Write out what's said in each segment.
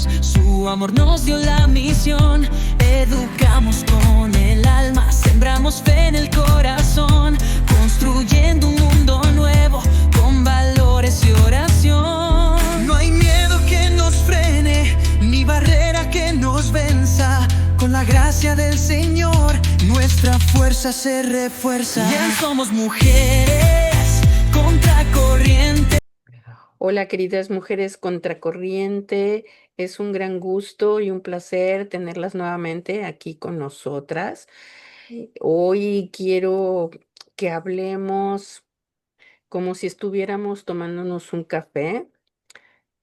Dios, su amor nos dio la misión. Educamos con el alma, sembramos fe en el corazón, construyendo un mundo nuevo con valores y oración. No hay miedo que nos frene, ni barrera que nos venza. Con la gracia del Señor, nuestra fuerza se refuerza. Bien, somos mujeres contracorriente. Hola, queridas mujeres contracorriente. Es un gran gusto y un placer tenerlas nuevamente aquí con nosotras. Hoy quiero que hablemos como si estuviéramos tomándonos un café,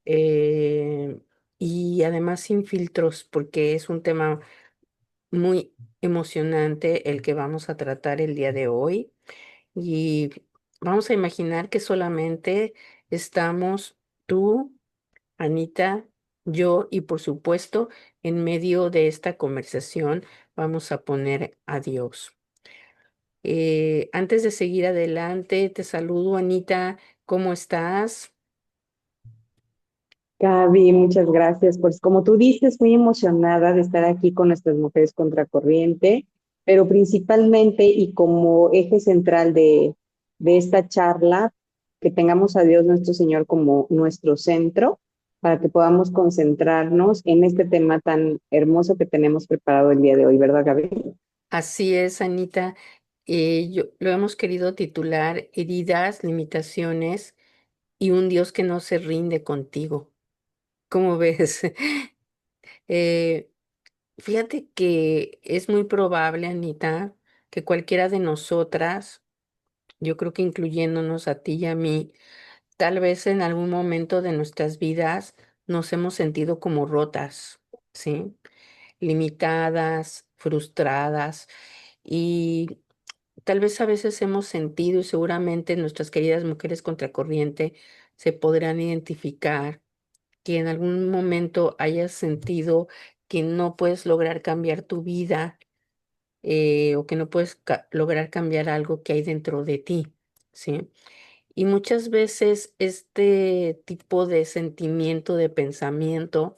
eh, y además sin filtros, porque es un tema muy emocionante el que vamos a tratar el día de hoy. Y vamos a imaginar que solamente estamos tú, Anita, yo y por supuesto, en medio de esta conversación vamos a poner a Dios. Antes de seguir adelante, te saludo, Anita, ¿cómo estás? Gaby, muchas gracias. Pues como tú dices, muy emocionada de estar aquí con nuestras mujeres contracorriente, pero principalmente y como eje central de esta charla, que tengamos a Dios nuestro Señor como nuestro centro, para que podamos concentrarnos en este tema tan hermoso que tenemos preparado el día de hoy, ¿verdad, Gaby? Así es, Anita. Lo hemos querido titular Heridas, limitaciones y un Dios que no se rinde contigo. ¿Cómo ves? Eh, Fíjate que es muy probable, Anita, que cualquiera de nosotras, yo creo que incluyéndonos a ti y a mí, tal vez en algún momento de nuestras vidas nos hemos sentido como rotas, ¿sí? Limitadas, frustradas, y tal vez a veces hemos sentido, y seguramente nuestras queridas mujeres contracorriente se podrán identificar, que en algún momento hayas sentido que no puedes lograr cambiar tu vida, o que no puedes lograr cambiar algo que hay dentro de ti, ¿sí? Y muchas veces este tipo de sentimiento, de pensamiento,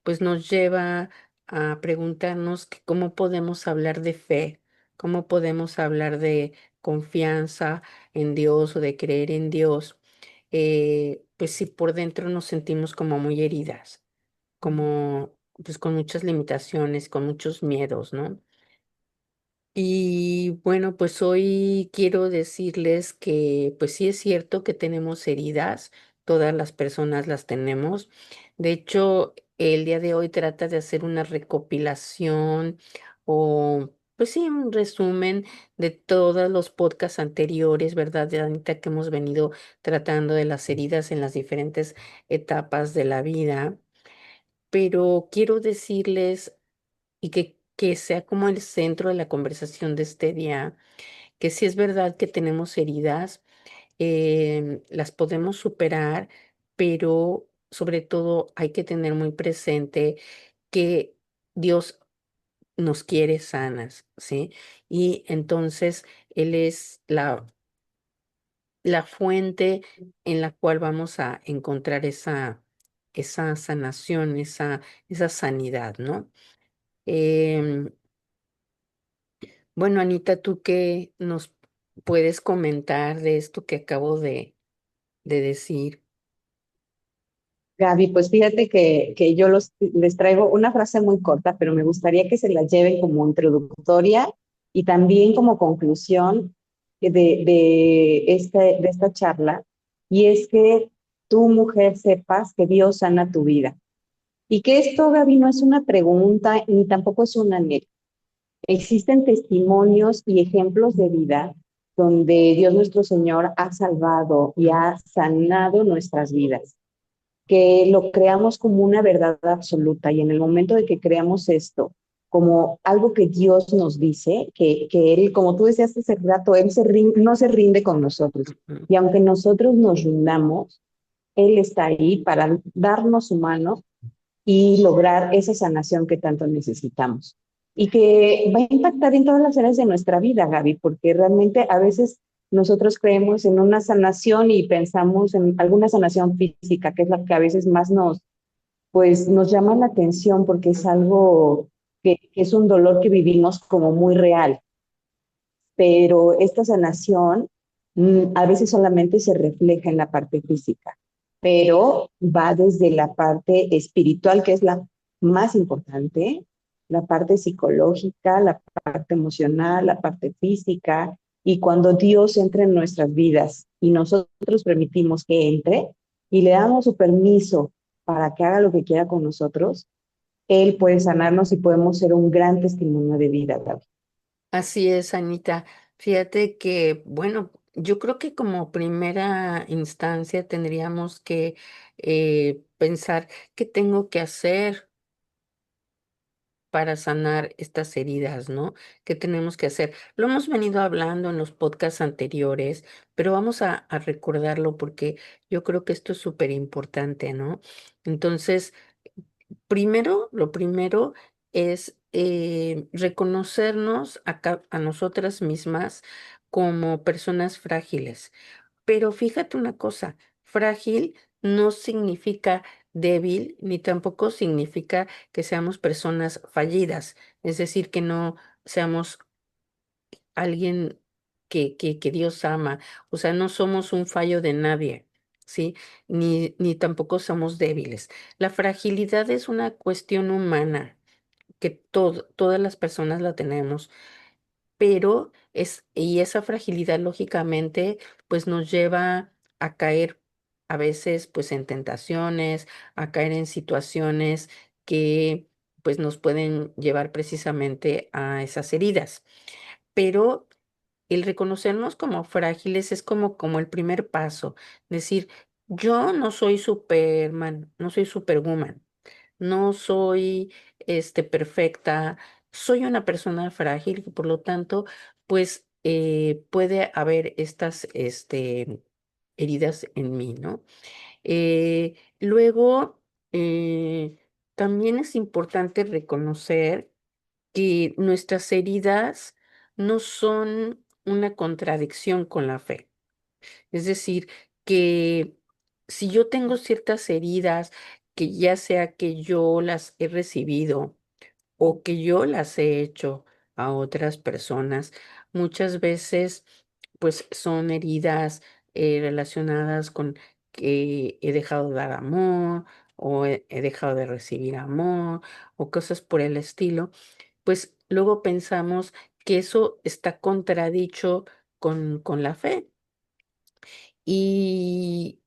pues nos lleva a preguntarnos que cómo podemos hablar de fe, cómo podemos hablar de confianza en Dios o de creer en Dios, pues si por dentro nos sentimos como muy heridas, como pues con muchas limitaciones, con muchos miedos, ¿no? Y bueno, pues hoy quiero decirles que pues sí es cierto que tenemos heridas, todas las personas las tenemos. De hecho, el día de hoy trata de hacer una recopilación o pues sí, un resumen de todos los podcasts anteriores, ¿verdad, de Anita? Que hemos venido tratando de las heridas en las diferentes etapas de la vida. Pero quiero decirles y que sea como el centro de la conversación de este día, que sí es verdad que tenemos heridas, las podemos superar, pero sobre todo hay que tener muy presente que Dios nos quiere sanas, ¿sí? Y entonces Él es la fuente en la cual vamos a encontrar esa sanación, esa sanidad, ¿no? Em, Bueno, Anita, ¿tú qué nos puedes comentar de esto que acabo de decir? Gaby, pues fíjate que yo les traigo una frase muy corta, pero me gustaría que se la lleven como introductoria y también como conclusión de esta charla, y es que tú, mujer, sepas que Dios sana tu vida. Y que esto, Gaby, no es una pregunta ni tampoco es un anhelo. Existen testimonios y ejemplos de vida donde Dios nuestro Señor ha salvado y ha sanado nuestras vidas, que lo creamos como una verdad absoluta, y en el momento de que creamos esto como algo que Dios nos dice, que Él, como tú decías hace rato, Él no se rinde con nosotros. Mm. Y aunque nosotros nos rindamos, Él está ahí para darnos su mano y lograr esa sanación que tanto necesitamos. Y que va a impactar en todas las áreas de nuestra vida, Gaby, porque realmente a veces nosotros creemos en una sanación y pensamos en alguna sanación física, que es la que a veces más pues nos llama la atención porque es algo que es un dolor que vivimos como muy real, pero esta sanación a veces solamente se refleja en la parte física, pero va desde la parte espiritual, que es la más importante, la parte psicológica, la parte emocional, la parte física, y cuando Dios entra en nuestras vidas y nosotros permitimos que entre y le damos su permiso para que haga lo que quiera con nosotros, Él puede sanarnos y podemos ser un gran testimonio de vida, Gaby. Así es, Anita. Fíjate que, bueno, yo creo que como primera instancia tendríamos que pensar qué tengo que hacer para sanar estas heridas, ¿no? ¿Qué tenemos que hacer? Lo hemos venido hablando en los podcasts anteriores, pero vamos a recordarlo porque yo creo que esto es súper importante, ¿no? Entonces, primero, lo primero es reconocernos a nosotras mismas como personas frágiles. Pero fíjate una cosa, frágil no significa débil, ni tampoco significa que seamos personas fallidas, es decir, que no seamos alguien que Dios ama, o sea, no somos un fallo de nadie, ¿sí? Ni tampoco somos débiles. La fragilidad es una cuestión humana que todas las personas la tenemos, pero y esa fragilidad lógicamente pues nos lleva a caer a veces pues en tentaciones, a caer en situaciones que pues nos pueden llevar precisamente a esas heridas. Pero el reconocernos como frágiles es como el primer paso, decir, yo no soy Superman, no soy Superwoman, no soy perfecta, soy una persona frágil y por lo tanto, pues puede haber estas heridas en mí, ¿no? Luego, también es importante reconocer que nuestras heridas no son una contradicción con la fe. Es decir, que si yo tengo ciertas heridas, que ya sea que yo las he recibido o que yo las he hecho a otras personas, muchas veces pues son heridas relacionadas con que he dejado de dar amor o he dejado de recibir amor o cosas por el estilo, pues luego pensamos que eso está contradicho con la fe. Y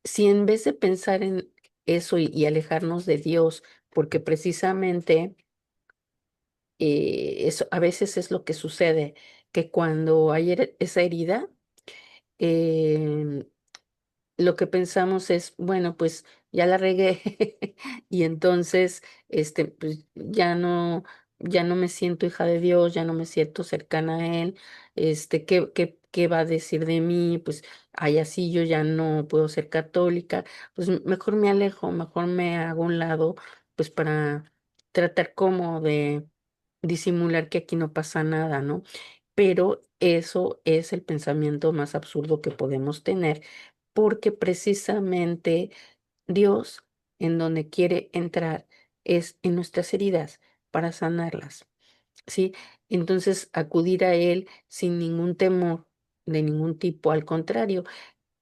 si en vez de pensar en eso y alejarnos de Dios, porque precisamente eso a veces es lo que sucede, que cuando hay esa herida, em, lo que pensamos es, bueno, pues ya la regué y entonces, pues ya no me siento hija de Dios, ya no me siento cercana a Él, ¿qué va a decir de mí? Pues, ay, así yo ya no puedo ser católica, pues mejor me alejo, mejor me hago a un lado, pues para tratar como de disimular que aquí no pasa nada, ¿no? Pero eso es el pensamiento más absurdo que podemos tener porque precisamente Dios en donde quiere entrar es en nuestras heridas para sanarlas, ¿sí? Entonces acudir a Él sin ningún temor de ningún tipo, al contrario,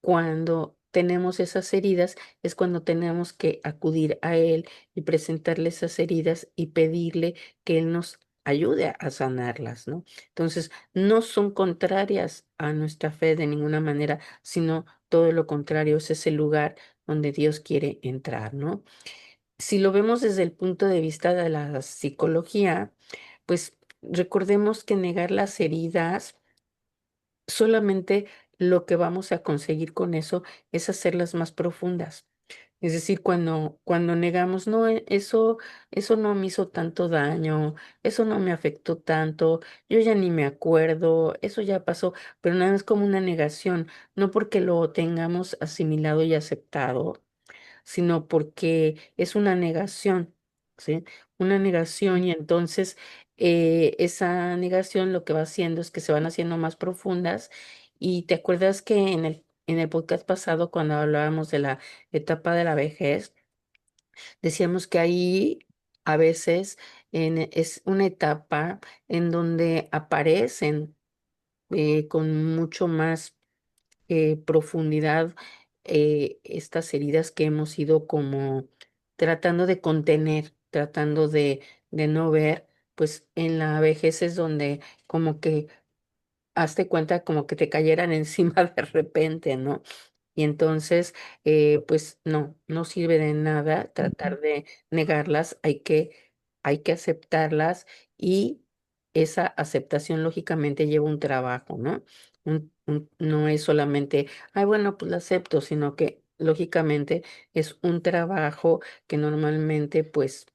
cuando tenemos esas heridas es cuando tenemos que acudir a Él y presentarle esas heridas y pedirle que Él nos ayude a sanarlas, ¿no? Entonces, no son contrarias a nuestra fe de ninguna manera, sino todo lo contrario, es ese lugar donde Dios quiere entrar, ¿no? Si lo vemos desde el punto de vista de la psicología, pues recordemos que negar las heridas solamente lo que vamos a conseguir con eso es hacerlas más profundas. Es decir, cuando negamos, no, eso no me hizo tanto daño, eso no me afectó tanto, yo ya ni me acuerdo, eso ya pasó, pero nada es como una negación, no porque lo tengamos asimilado y aceptado, sino porque es una negación, ¿sí? Una negación y entonces esa negación lo que va haciendo es que se van haciendo más profundas y te acuerdas que en el podcast pasado cuando hablábamos de la etapa de la vejez, Decíamos que ahí a veces es una etapa en donde aparecen con mucho más profundidad estas heridas que hemos ido como tratando de contener, tratando de no ver, pues en la vejez es donde como que hazte cuenta como que te cayeran encima de repente, ¿no? Y entonces, pues no, no sirve de nada tratar de negarlas, hay que aceptarlas y esa aceptación lógicamente lleva un trabajo, ¿no? No es solamente, ay, bueno, pues la acepto, sino que lógicamente es un trabajo que normalmente, pues,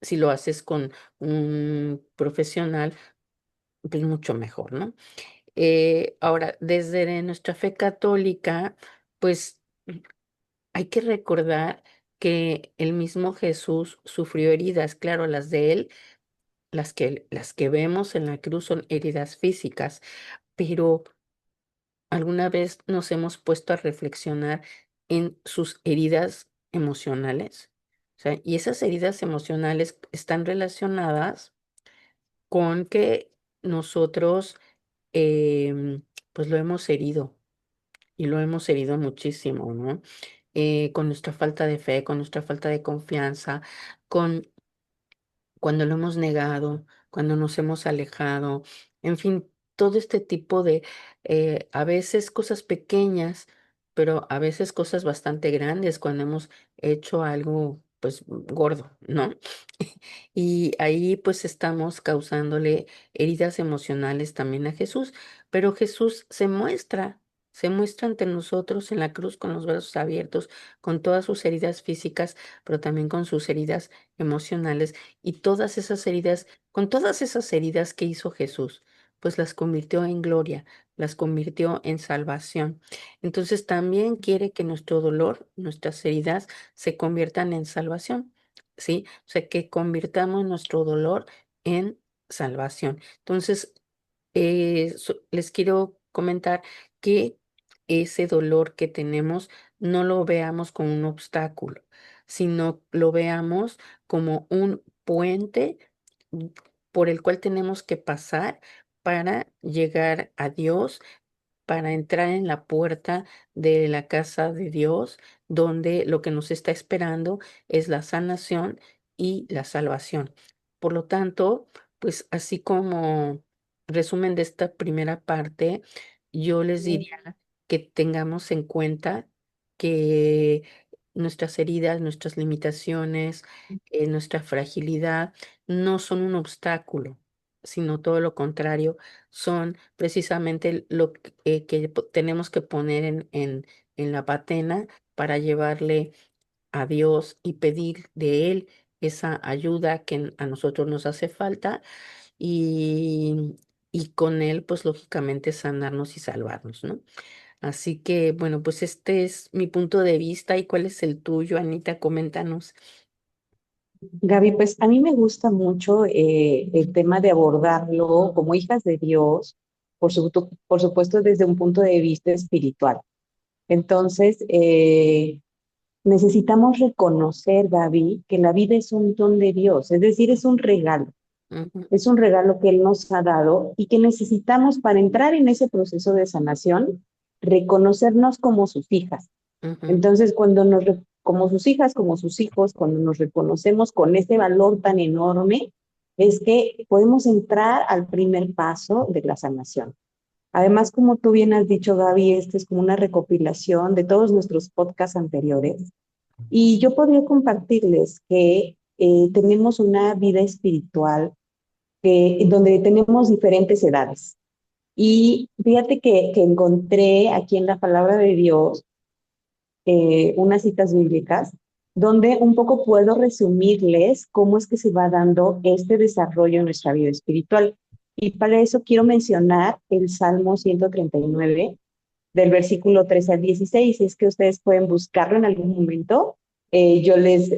si lo haces con un profesional, pues mucho mejor, ¿no? Ahora, desde nuestra fe católica, pues hay que recordar que el mismo Jesús sufrió heridas, claro, las de él, las que vemos en la cruz son heridas físicas, pero ¿alguna vez nos hemos puesto a reflexionar en sus heridas emocionales? O sea, y esas heridas emocionales están relacionadas con que nosotros, pues lo hemos herido y lo hemos herido muchísimo, ¿no? Con nuestra falta de fe, con nuestra falta de confianza, con cuando lo hemos negado, cuando nos hemos alejado, en fin, todo este tipo de, a veces cosas pequeñas, pero a veces cosas bastante grandes cuando hemos hecho algo, pues, gordo, ¿no? Y ahí pues estamos causándole heridas emocionales también a Jesús, pero Jesús se muestra ante nosotros en la cruz con los brazos abiertos, con todas sus heridas físicas, pero también con sus heridas emocionales y todas esas heridas, con todas esas heridas que hizo Jesús, pues las convirtió en gloria, las convirtió en salvación. Entonces también quiere que nuestro dolor, nuestras heridas se conviertan en salvación. ¿Sí? O sea, que convirtamos nuestro dolor en salvación. Entonces, les quiero comentar que ese dolor que tenemos no lo veamos como un obstáculo, sino lo veamos como un puente mm, por el cual tenemos que pasar para llegar a Dios, para entrar en la puerta de la casa de Dios, donde lo que nos está esperando es la sanación y la salvación. Por lo tanto, pues así como resumen de esta primera parte, yo les diría que tengamos en cuenta que nuestras heridas, nuestras limitaciones, nuestra fragilidad no son un obstáculo, sino todo lo contrario, son precisamente lo tenemos que poner en la patena para llevarle a Dios y pedir de Él esa ayuda que a nosotros nos hace falta y, y con Él, pues lógicamente sanarnos y salvarnos, ¿no? Así que, bueno, pues este es mi punto de vista. ¿Y cuál es el tuyo, Anita? Coméntanos. Gaby, pues a mí me gusta mucho el tema de abordarlo como hijas de Dios, por supuesto desde un punto de vista espiritual. Entonces, necesitamos reconocer, Gaby, que la vida es un don de Dios, es decir, Ujú, es un regalo que Él nos ha dado y que necesitamos para entrar en ese proceso de sanación, reconocernos como sus hijas. ujú, Entonces, como sus hijas, como sus hijos, cuando nos reconocemos con ese valor tan enorme, es que podemos entrar al primer paso de la sanación. Además, como tú bien has dicho, Gaby, este es como una recopilación de todos nuestros podcasts anteriores. Y yo podría compartirles que tenemos una vida espiritual donde tenemos diferentes edades. Y fíjate que encontré aquí en la palabra de Dios unas citas bíblicas donde un poco puedo resumirles cómo es que se va dando este desarrollo en nuestra vida espiritual. Y para eso quiero mencionar el Salmo 139 del versículo 13 al 16. Es que ustedes pueden buscarlo en algún momento. Yo les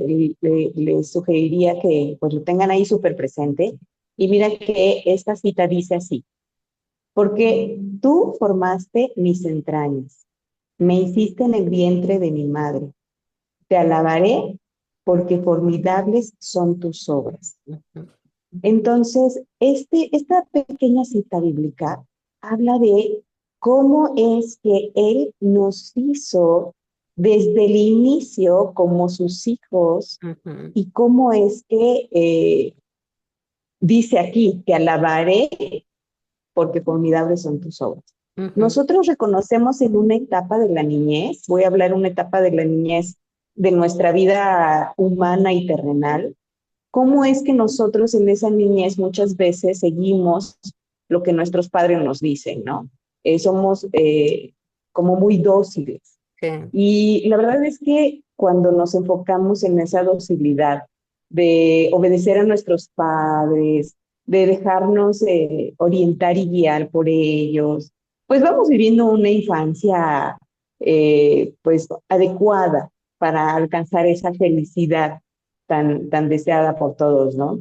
sugeriría que pues lo tengan ahí súper presente. Y mira que esta cita dice así: porque tú formaste mis entrañas, me hiciste en el vientre de mi madre. Te alabaré porque formidables son tus obras. Ujú, Entonces, esta pequeña cita bíblica habla de cómo es que Él nos hizo desde el inicio como sus hijos ujú, y cómo es que dice aquí, te alabaré porque formidables son tus obras. ujú, Nosotros reconocemos en una etapa de la niñez, voy a hablar una etapa de la niñez de nuestra vida humana y terrenal, cómo es que nosotros en esa niñez muchas veces seguimos lo que nuestros padres nos dicen, ¿no? Somos como muy dóciles. sí, Y la verdad es que cuando nos enfocamos en esa docilidad de obedecer a nuestros padres, de dejarnos orientar y guiar por ellos, pues vamos viviendo una infancia pues adecuada para alcanzar esa felicidad tan deseada por todos, ¿no?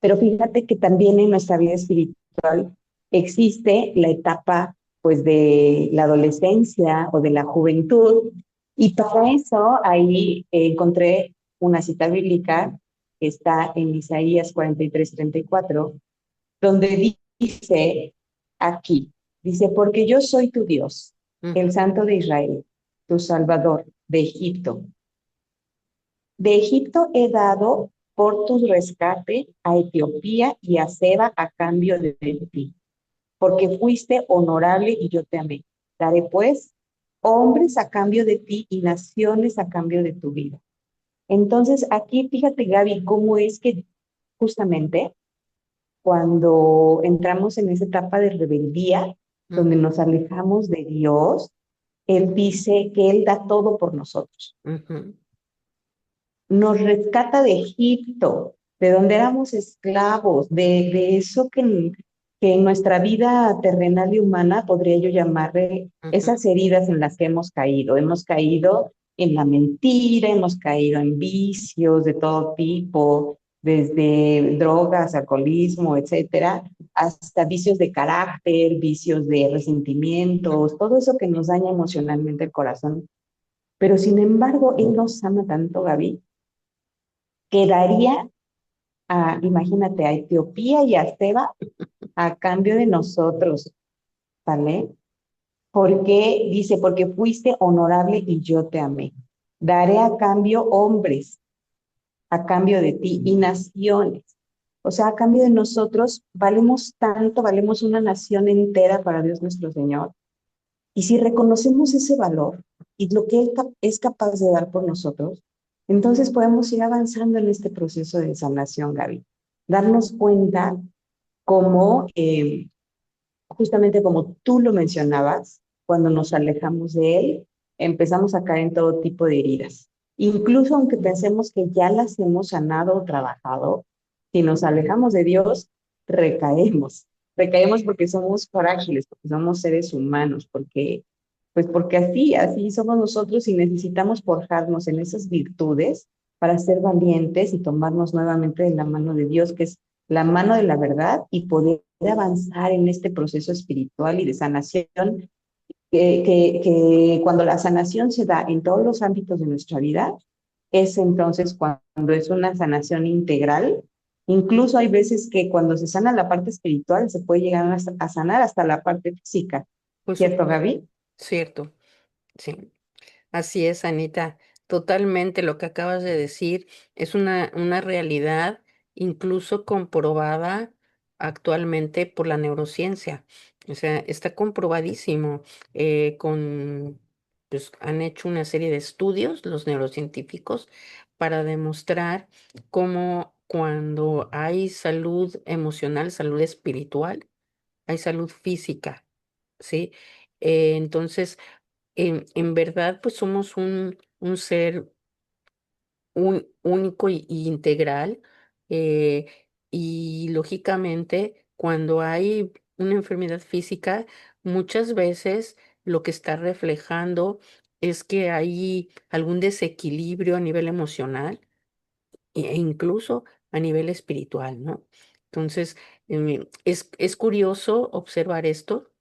Pero fíjate que también en nuestra vida espiritual existe la etapa pues de la adolescencia o de la juventud y para eso ahí encontré una cita bíblica que está en Isaías 43:34, donde dice aquí, dice, porque yo soy tu Dios, el ujú, Santo de Israel, tu Salvador de Egipto. De Egipto he dado por tu rescate a Etiopía y a Seba a cambio de ti, porque fuiste honorable y yo te amé. Daré pues hombres a cambio de ti y naciones a cambio de tu vida. Entonces aquí fíjate Gaby, cómo es que justamente cuando entramos en esa etapa de rebeldía, donde ujú, nos alejamos de Dios, Él dice que Él da todo por nosotros. ujú, Nos rescata de Egipto, de donde éramos esclavos, de eso que en nuestra vida terrenal y humana podría yo llamarle ujú, esas heridas en las que hemos caído. Hemos caído en la mentira, hemos caído en vicios de todo tipo, desde drogas, alcoholismo, etcétera, hasta vicios de carácter, vicios de resentimientos, todo eso que nos daña emocionalmente el corazón. Pero sin embargo, Él nos ama tanto, Gaby, quedaría a, imagínate, a Etiopía y a Seba a cambio de nosotros, ¿vale? Porque dice, porque fuiste honorable y yo te amé. Daré a cambio hombres, a cambio de ti, y naciones. O sea, a cambio de nosotros, valemos tanto, valemos una nación entera para Dios nuestro Señor. Y si reconocemos ese valor y lo que Él es capaz de dar por nosotros, entonces podemos ir avanzando en este proceso de sanación, Gaby. Darnos cuenta cómo, justamente como tú lo mencionabas, cuando nos alejamos de Él, empezamos a caer en todo tipo de heridas. Incluso aunque pensemos que ya las hemos sanado o trabajado, si nos alejamos de Dios, recaemos. Recaemos porque somos frágiles, porque somos seres humanos, porque, pues porque así somos nosotros y necesitamos forjarnos en esas virtudes para ser valientes y tomarnos nuevamente de la mano de Dios, que es la mano de la verdad y poder avanzar en este proceso espiritual y de sanación, que cuando la sanación se da en todos los ámbitos de nuestra vida, es entonces cuando es una sanación integral. Incluso hay veces que cuando se sana la parte espiritual se puede llegar a sanar hasta la parte física. por ¿Cierto, supuesto, Gaby? cierto, sí. Así es, Anita. Totalmente lo que acabas de decir es una realidad incluso comprobada actualmente por la neurociencia. O sea, está comprobadísimo pues han hecho una serie de estudios los neurocientíficos para demostrar cómo cuando hay salud emocional, salud espiritual, hay salud física, ¿sí? Entonces, en verdad, pues somos un ser único y integral. eh, y lógicamente, cuando hay una enfermedad física, muchas veces lo que está reflejando es que hay algún desequilibrio a nivel emocional e incluso a nivel espiritual, ¿no? Entonces, es curioso observar esto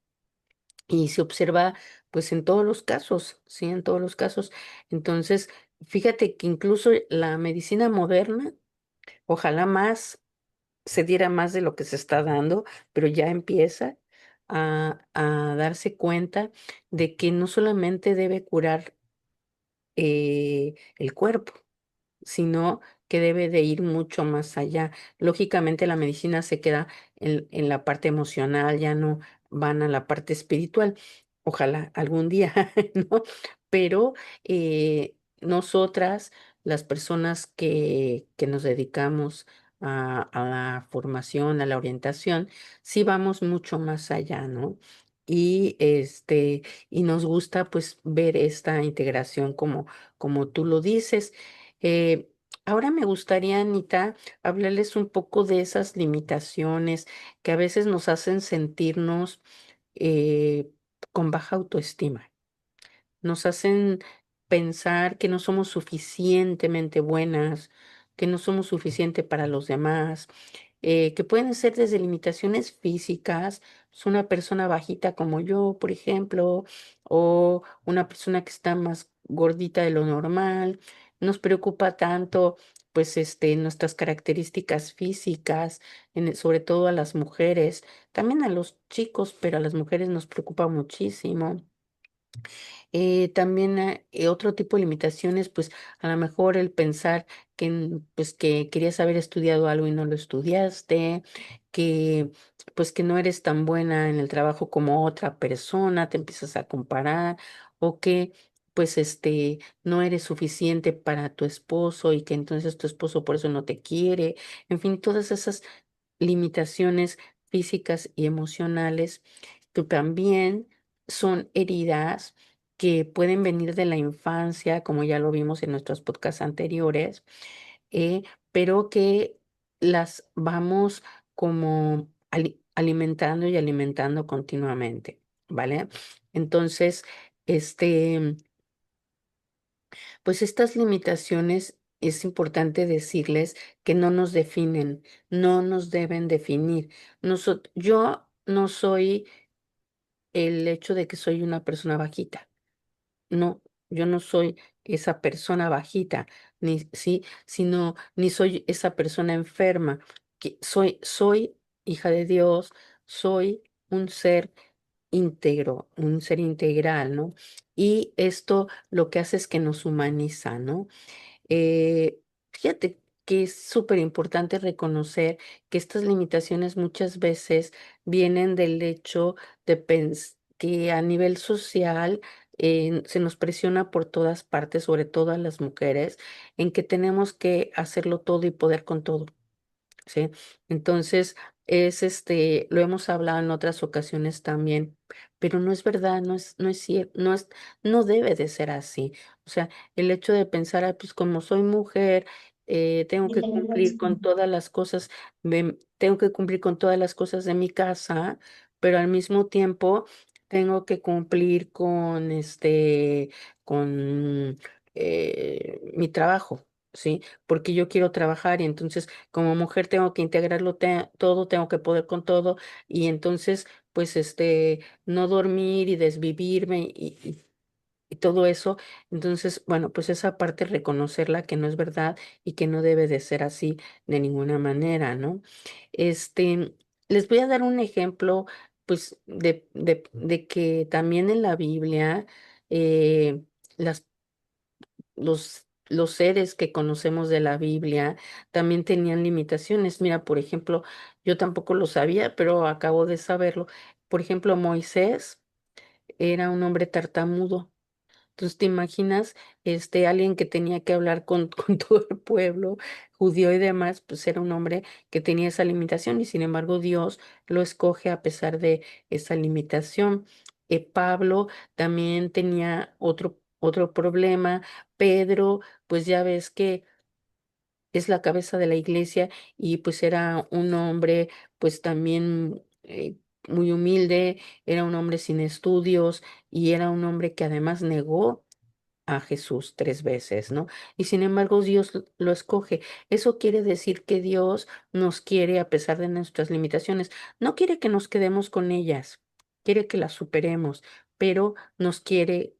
y se observa pues en todos los casos, ¿sí? En todos los casos. Entonces, Fíjate que incluso la medicina moderna, ojalá más se diera más de lo que se está dando, pero ya empieza a darse cuenta de que no solamente debe curar el cuerpo, sino que debe de ir mucho más allá. Lógicamente la medicina se queda en la parte emocional, ya no van a la parte espiritual. Ojalá algún día, ¿no? Pero nosotras, las personas que nos dedicamos a la formación, a la orientación, sí vamos mucho más allá, ¿no? Y nos gusta pues ver esta integración como tú lo dices. Eh, Ahora me gustaría, Anita, hablarles un poco de esas limitaciones que a veces nos hacen sentirnos eh, con baja autoestima. Nos hacen pensar que no somos suficientemente buenas, que no somos suficiente para los demás, que pueden ser desde limitaciones físicas, es una persona bajita como yo, por ejemplo, o una persona que está más gordita de lo normal. Nos preocupa tanto, pues, nuestras características físicas, sobre todo a las mujeres, también a los chicos, pero a las mujeres nos preocupa muchísimo. También otro tipo de limitaciones, pues a lo mejor el pensar que, pues, que querías haber estudiado algo y no lo estudiaste, que pues que no eres tan buena en el trabajo como otra persona, te empiezas a comparar, o que pues no eres suficiente para tu esposo y que entonces tu esposo por eso no te quiere. En fin, todas esas limitaciones físicas y emocionales que también son heridas que pueden venir de la infancia, como ya lo vimos en nuestros podcasts anteriores, eh, pero que las vamos como alimentando y alimentando continuamente, ¿vale? Entonces, este, pues estas limitaciones es importante decirles que no nos definen, no nos deben definir. Yo no soy el hecho de que soy una persona bajita. No, yo no soy esa persona bajita, ni sí, sino ni soy esa persona enferma. Que soy hija de Dios, soy un ser íntegro, un ser integral, ¿no? Y esto lo que hace es que nos humaniza, ¿no? Fíjate que es súper importante reconocer que estas limitaciones muchas veces vienen del hecho de que a nivel social se nos presiona por todas partes, sobre todo a las mujeres, en que tenemos que hacerlo todo y poder con todo. ¿Sí? Entonces, lo hemos hablado en otras ocasiones también, pero no es verdad, no es cierto, no debe de ser así. O sea, el hecho de pensar, "Ay, pues como soy mujer, tengo que cumplir con todas las cosas, tengo que cumplir con todas las cosas de mi casa, pero al mismo tiempo tengo que cumplir con mi trabajo, ¿sí? Porque yo quiero trabajar y entonces como mujer tengo que integrarlo todo, tengo que poder con todo y entonces pues no dormir y desvivirme y todo eso. Entonces, bueno, pues esa parte reconocerla que no es verdad y que no debe de ser así de ninguna manera, ¿no? Este, Les voy a dar un ejemplo pues de que también en la Biblia eh, las los seres que conocemos de la Biblia también tenían limitaciones. Mira, por ejemplo, yo tampoco lo sabía, pero acabo de saberlo. Por ejemplo, Moisés era un hombre tartamudo. Entonces, ¿te imaginas alguien que tenía que hablar con, con todo el pueblo judío y demás? Pues era un hombre que tenía esa limitación y sin embargo Dios lo escoge a pesar de esa limitación. Pablo también tenía otro problema. Pedro, pues ya ves que es la cabeza de la iglesia y pues era un hombre pues también muy humilde, era un hombre sin estudios y era un hombre que además negó a Jesús 3 veces, ¿no? Y sin embargo, Dios lo escoge. Eso quiere decir que Dios nos quiere a pesar de nuestras limitaciones. No quiere que nos quedemos con ellas, quiere que las superemos, pero nos quiere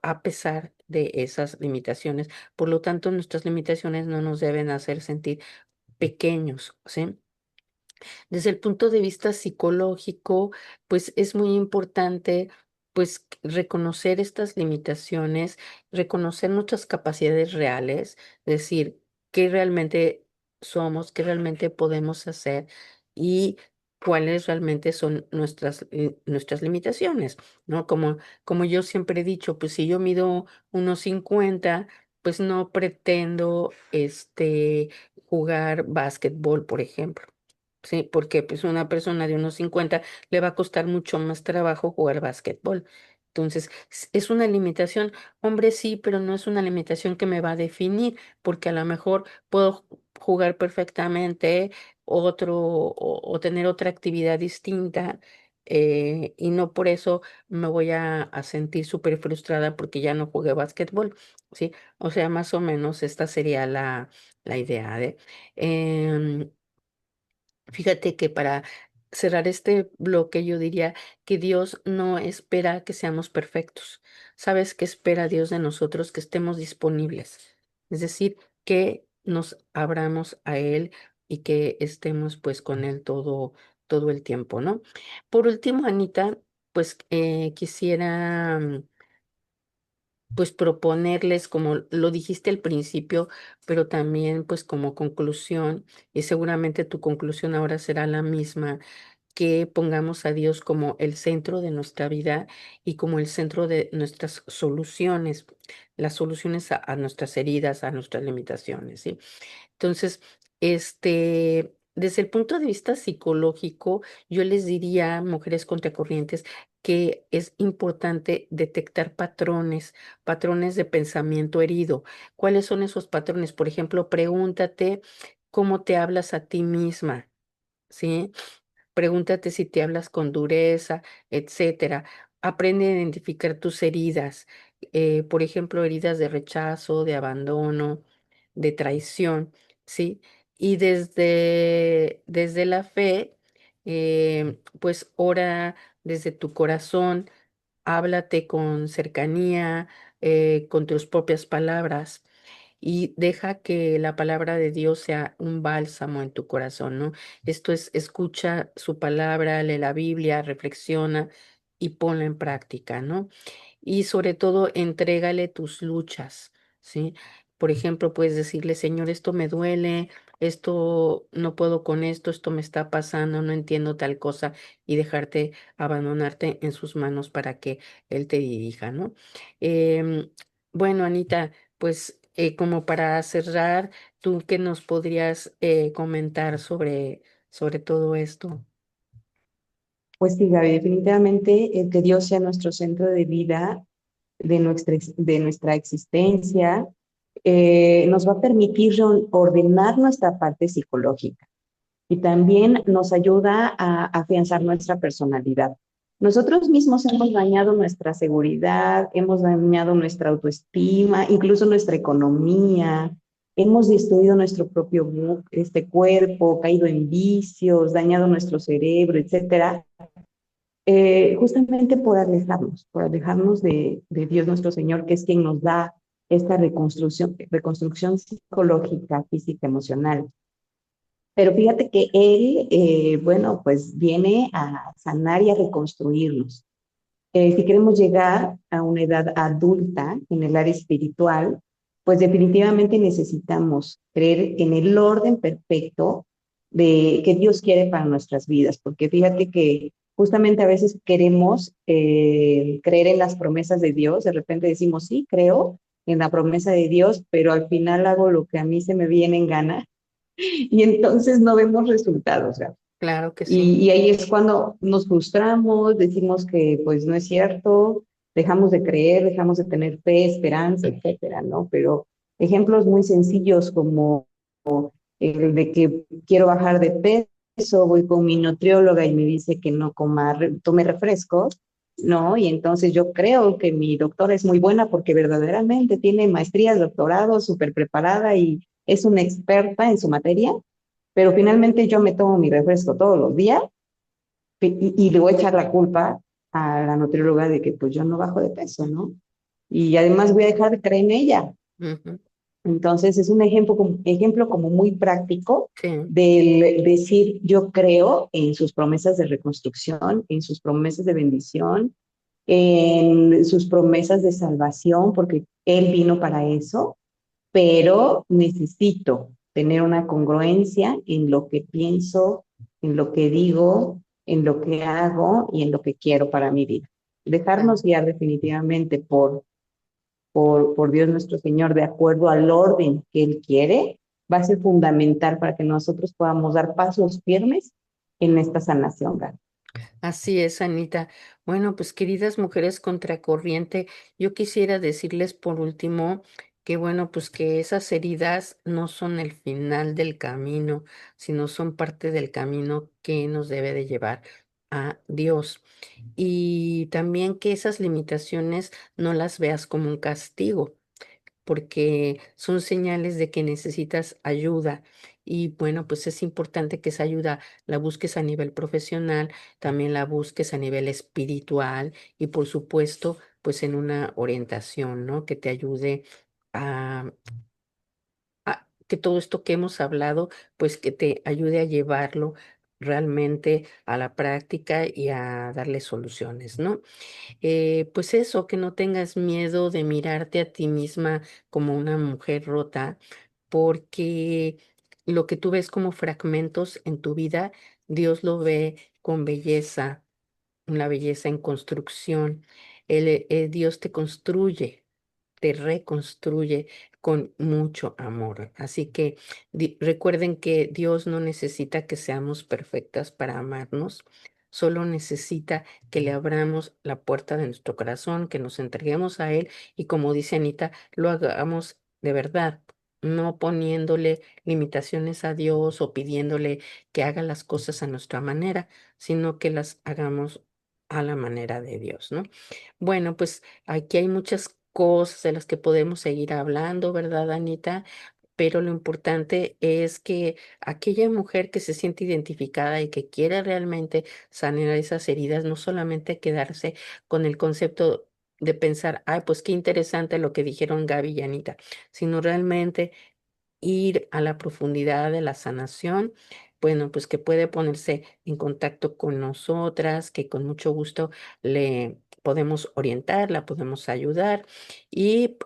a pesar de esas limitaciones. Por lo tanto, nuestras limitaciones no nos deben hacer sentir pequeños, ¿sí? Desde el punto de vista psicológico, pues es muy importante pues reconocer estas limitaciones, reconocer nuestras capacidades reales, decir qué realmente somos, qué realmente podemos hacer y cuáles realmente son nuestras limitaciones, ¿no? Como yo siempre he dicho, pues si yo mido 1,50, pues no pretendo jugar básquetbol, por ejemplo. Sí, porque pues una persona de 1,50 le va a costar mucho más trabajo jugar básquetbol. Entonces, es una limitación, hombre, sí, pero no es una limitación que me va a definir, porque a lo mejor puedo jugar perfectamente o tener otra actividad distinta, y no por eso me voy a sentir súper frustrada porque ya no jugué básquetbol, ¿sí? O sea, más o menos esta sería la idea de... em, Fíjate que para cerrar este bloque yo diría que Dios no espera que seamos perfectos. ¿Sabes qué espera Dios de nosotros? Que estemos disponibles. Es decir, que nos abramos a Él y que estemos pues con Él todo el tiempo, ¿no? Por último, Anita, pues quisiera pues proponerles, como lo dijiste al principio, pero también pues como conclusión, y seguramente tu conclusión ahora será la misma, que pongamos a Dios como el centro de nuestra vida y como el centro de nuestras soluciones, las soluciones a nuestras heridas, a nuestras limitaciones, ¿sí? Entonces, desde el punto de vista psicológico, yo les diría, mujeres contracorrientes, que es importante detectar patrones de pensamiento herido. ¿Cuáles son esos patrones? Por ejemplo, pregúntate cómo te hablas a ti misma, ¿sí? Pregúntate si te hablas con dureza, etcétera. Aprende a identificar tus heridas, por ejemplo, heridas de rechazo, de abandono, de traición, ¿sí? Y desde la fe, pues ora desde tu corazón, háblate con cercanía, con tus propias palabras y deja que la palabra de Dios sea un bálsamo en tu corazón, ¿no? Esto es, escucha su palabra, lee la Biblia, reflexiona y ponla en práctica, ¿no? Y sobre todo, entrégale tus luchas, ¿sí? Por ejemplo, puedes decirle, Señor, esto me duele, esto no puedo con esto me está pasando, no entiendo tal cosa, y dejarte abandonarte en sus manos para que Él te dirija, ¿no? Em, bueno, Anita, pues como para cerrar, ¿tú qué nos podrías comentar sobre todo esto? Pues sí, Gaby, definitivamente que Dios sea nuestro centro de vida, de nuestra existencia, nos va a permitir ordenar nuestra parte psicológica y también nos ayuda a afianzar nuestra personalidad. Nosotros mismos hemos dañado nuestra seguridad, hemos dañado nuestra autoestima, incluso nuestra economía, hemos destruido nuestro propio cuerpo, caído en vicios, dañado nuestro cerebro, etcétera, justamente por alejarnos de Dios nuestro Señor, que es quien nos da esta reconstrucción psicológica, física, emocional. Pero fíjate que Él, bueno, pues viene a sanar y a reconstruirnos. Si queremos llegar a una edad adulta en el área espiritual, pues definitivamente necesitamos creer en el orden perfecto de que Dios quiere para nuestras vidas, porque fíjate que justamente a veces queremos creer en las promesas de Dios, de repente decimos, sí, creo en la promesa de Dios, pero al final hago lo que a mí se me viene en gana y entonces no vemos resultados. ¿Verdad? Claro que sí. Y ahí es cuando nos frustramos, decimos que pues no es cierto, dejamos de creer, dejamos de tener fe, esperanza, etcétera, ¿no? Pero ejemplos muy sencillos como el de que quiero bajar de peso, voy con mi nutrióloga y me dice que no tome refrescos, ¿no? Y entonces yo creo que mi doctora es muy buena porque verdaderamente tiene maestrías, doctorados, súper preparada y es una experta en su materia, pero finalmente yo me tomo mi refresco todos los días y le voy a echar la culpa a la nutrióloga de que pues yo no bajo de peso, ¿no? y además voy a dejar de creer en ella. Ujú. Entonces es un ejemplo como muy práctico Sí, del decir yo creo en sus promesas de reconstrucción, en sus promesas de bendición, en sus promesas de salvación, porque Él vino para eso, pero necesito tener una congruencia en lo que pienso, en lo que digo, en lo que hago y en lo que quiero para mi vida. claro. Dejarnos guiar definitivamente por Dios nuestro Señor de acuerdo al orden que Él quiere, va a ser fundamental para que nosotros podamos dar pasos firmes en esta sanación, Gaby. Así es, Anita. Bueno, pues queridas mujeres contracorriente, yo quisiera decirles por último que bueno, pues que esas heridas no son el final del camino, sino son parte del camino que nos debe de llevar a Dios. Y también que esas limitaciones no las veas como un castigo, porque son señales de que necesitas ayuda. Y bueno, pues es importante que esa ayuda la busques a nivel profesional, también la busques a nivel espiritual y por supuesto, pues en una orientación, ¿no? Que te ayude a, que todo esto que hemos hablado, pues que te ayude a llevarlo realmente a la práctica y a darle soluciones, ¿no? Pues eso, que no tengas miedo de mirarte a ti misma como una mujer rota, porque lo que tú ves como fragmentos en tu vida, Dios lo ve con belleza, una belleza en construcción. Dios te reconstruye con mucho amor. Así que recuerden que Dios no necesita que seamos perfectas para amarnos, solo necesita que le abramos la puerta de nuestro corazón, que nos entreguemos a Él y como dice Anita, lo hagamos de verdad. No poniéndole limitaciones a Dios o pidiéndole que haga las cosas a nuestra manera, sino que las hagamos a la manera de Dios, ¿no? Bueno, pues aquí hay muchas cosas de las que podemos seguir hablando, ¿verdad, Anita? Pero lo importante es que aquella mujer que se siente identificada y que quiere realmente sanar esas heridas, no solamente quedarse con el concepto de pensar, ay, pues qué interesante lo que dijeron Gaby y Anita, sino realmente ir a la profundidad de la sanación, bueno, pues que puede ponerse en contacto con nosotras, que con mucho gusto le podemos orientar, la podemos ayudar. Y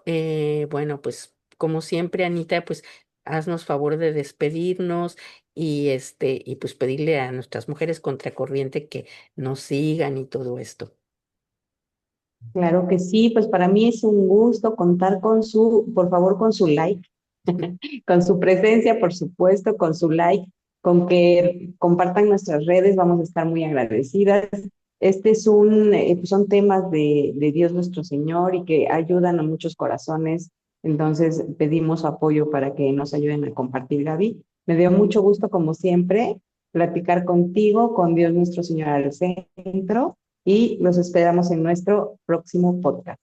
bueno, pues como siempre, Anita, pues haznos favor de despedirnos y pues pedirle a nuestras mujeres contracorriente que nos sigan y todo esto. Claro que sí, pues para mí es un gusto contar con por favor, con su like, con su presencia, por supuesto, con su like, con que compartan nuestras redes, vamos a estar muy agradecidas. Este es pues son temas de Dios nuestro Señor y que ayudan a muchos corazones. Entonces pedimos su apoyo para que nos ayuden a compartir, Gaby. Me dio mucho gusto, como siempre, platicar contigo, con Dios nuestro Señor al centro y los esperamos en nuestro próximo podcast.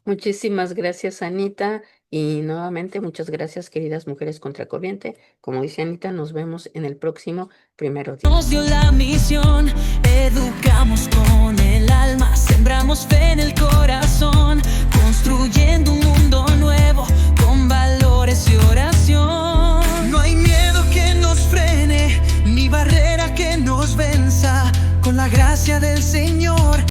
Muchísimas gracias, Anita. Y nuevamente, muchas gracias, queridas mujeres contracorriente. Como dice Anita, nos vemos en el próximo primero día. Nos dio la misión, educamos con el alma.